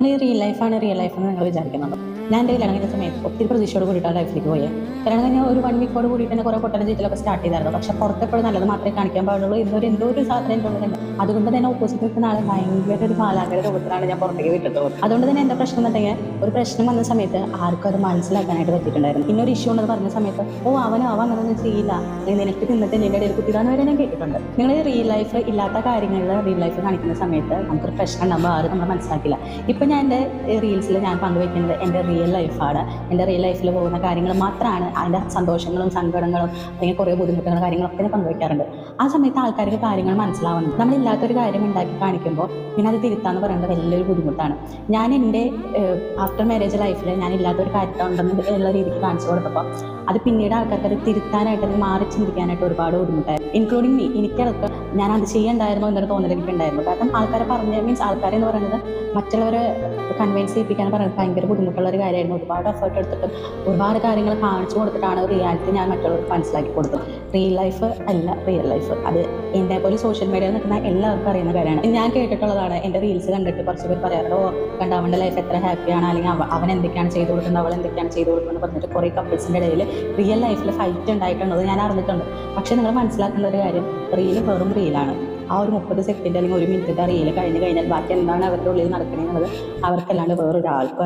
ഈ റിയൽ ലൈഫാണ് real life എന്ന് നിങ്ങൾ വിചാരിക്കുന്നുണ്ടോ? ഞാൻ എൻ്റെ കല്യാണം കഴിഞ്ഞ സമയത്ത് ഒത്തിരി പ്രതീക്ഷയോട് കൂടിയിട്ടാണ് ലൈഫിലേക്ക് പോയത്. കല്യാണം കഴിഞ്ഞ ഒരു 1 വീക്കോട് കൂടിയിട്ട് തന്നെ കുറേ പൊട്ടലും ചീറ്റലൊക്കെ സ്റ്റാർട്ട് ചെയ്തായിരുന്നു. പക്ഷെ പുറത്തെപ്പോഴും നല്ലത് മാത്രമേ കാണിക്കാൻ പാടുള്ളൂ എന്തോ ഒരു സാധനം എൻ്റെ ഉള്ളിലുണ്ട്. അതുകൊണ്ട് തന്നെ ഓപ്പോസിറ്റ് നിൽക്കുന്ന ആളെ ഭയങ്കര ഒരു മാലാഖയുടെ രൂപത്തിലാണ് ഞാൻ പുറത്തേക്ക് വിട്ടിട്ടുള്ളത്. അതുകൊണ്ട് തന്നെ എൻ്റെ പ്രശ്നം എന്നുണ്ടെങ്കിൽ ഒരു പ്രശ്നം വന്ന സമയത്ത് ആർക്കും അത് മനസ്സിലാക്കാനായിട്ട് പറ്റിയിട്ടുണ്ടായിരുന്നു. പിന്നെ ഒരു ഇഷ്യൂ ഉണ്ടെന്ന് പറഞ്ഞ സമയത്ത് അവൻ അങ്ങനെയൊന്നും ചെയ്യില്ല, നിനക്ക് തിന്നിട്ട് നിന്റെ ഇടയിൽ കുത്തിയിടാന്ന് വരെ ഞാൻ കേട്ടിട്ടുണ്ട്. നിങ്ങൾ റിയൽ ലൈഫ് ഇല്ലാത്ത കാര്യങ്ങളിൽ റിയൽ ലൈഫ് കാണിക്കുന്ന സമയത്ത് നമുക്കൊരു പ്രശ്നം ഉണ്ടാകുമ്പോൾ ആരും നമ്മൾ മനസ്സിലാക്കില്ല. ഇപ്പം ഞാൻ എൻ്റെ റീൽസിൽ ഞാൻ പങ്കുവയ്ക്കുന്നത് എൻ്റെ റിയൽ ലൈഫാണ്. എൻ്റെ റിയൽ ലൈഫിൽ പോകുന്ന കാര്യങ്ങൾ മാത്രമാണ്. അതിൻ്റെ സന്തോഷങ്ങളും സങ്കടങ്ങളും അല്ലെങ്കിൽ കുറേ ബുദ്ധിമുട്ടുകളും കാര്യങ്ങളൊക്കെ ഞാൻ പങ്കുവയ്ക്കാറുണ്ട്. ആ സമയത്ത് ആൾക്കാർക്ക് കാര്യങ്ങൾ മനസ്സിലാവുന്നു. നമ്മളില്ലാത്തൊരു കാര്യം ഉണ്ടാക്കി കാണിക്കുമ്പോൾ പിന്നെ അത് തിരുത്താന്ന് പറയുന്നത് വലിയൊരു ബുദ്ധിമുട്ടാണ്. ഞാൻ എൻ്റെ ആഫ്റ്റർ മാരേജ് ലൈഫിൽ ഞാൻ ഇല്ലാത്തൊരു കാര്യം ഉണ്ടെന്ന് ഉള്ള രീതിക്ക് കാണിച്ചു കൊടുത്തപ്പോൾ അത് പിന്നീട് ആൾക്കാർക്ക് അത് തിരുത്താനായിട്ട് അത് മാറി ചിന്തിക്കാനായിട്ട് ഒരുപാട് ബുദ്ധിമുട്ടായിരുന്നു. Including me. എനിക്കതൊക്കെ ഞാൻ അത് ചെയ്യണ്ടായിരുന്നോ എന്നൊരു തോന്നൽ എനിക്കുണ്ടായിരുന്നു. കാരണം ആൾക്കാരെ ആൾക്കാരെന്ന് പറയുന്നത് മറ്റുള്ളവരെ കൺവിൻസ് ചെയ്യിപ്പിക്കാൻ പറയുന്നത് ഭയങ്കര ബുദ്ധിമുട്ടുള്ള ഒരു കാര്യമായിരുന്നു. ഒരുപാട് എഫേർട്ട് എടുത്തിട്ട് ഒരുപാട് കാര്യങ്ങൾ കാണിച്ചു കൊടുത്തിട്ടാണ് റിയാലിറ്റി ഞാൻ മറ്റുള്ളവർക്ക് മനസ്സിലാക്കി കൊടുത്തത്. റിയൽ ലൈഫ് അല്ല റിയൽ ലൈഫ്. അത് എൻ്റെ പോലെ സോഷ്യൽ മീഡിയയിൽ നിൽക്കുന്ന എല്ലാവർക്കും അറിയുന്ന കാര്യമാണ്. ഞാൻ കേട്ടിട്ടുള്ളതാണ്. എൻ്റെ റീൽസ് കണ്ടിട്ട് കുറച്ച് പേർ പറയാറുണ്ടോ കണ്ട അവൻ്റെ ലൈഫ് എത്ര ഹാപ്പിയാണ്, അല്ലെങ്കിൽ അവൻ എന്തൊക്കെയാണ് ചെയ്തു കൊടുക്കുന്നത്, അവൾ എന്തൊക്കെയാണ് ചെയ്തു കൊടുക്കുന്നത് പറഞ്ഞിട്ട് കുറേ കപ്പിൾസിൻ്റെ ഇടയിൽ റിയൽ ലൈഫിൽ ഫൈറ്റ് ഉണ്ടായിട്ടുള്ളത് ഞാൻ അറിഞ്ഞിട്ടുണ്ട്. പക്ഷേ നിങ്ങൾ മനസ്സിലാക്കേണ്ട ഒരു കാര്യം, റീൽ വെറും റീലാണ്. ആ ഒരു 30 സെക്കൻഡ് അല്ലെങ്കിൽ 1 മിനിറ്റ് റീൽ കഴിഞ്ഞ് കഴിഞ്ഞാൽ ബാക്കി എന്താണ് അവരുടെ ഉള്ളിൽ നടക്കണമെന്നുള്ളത് അവർക്കല്ലാണ്ട് വേറൊരാൾക്കും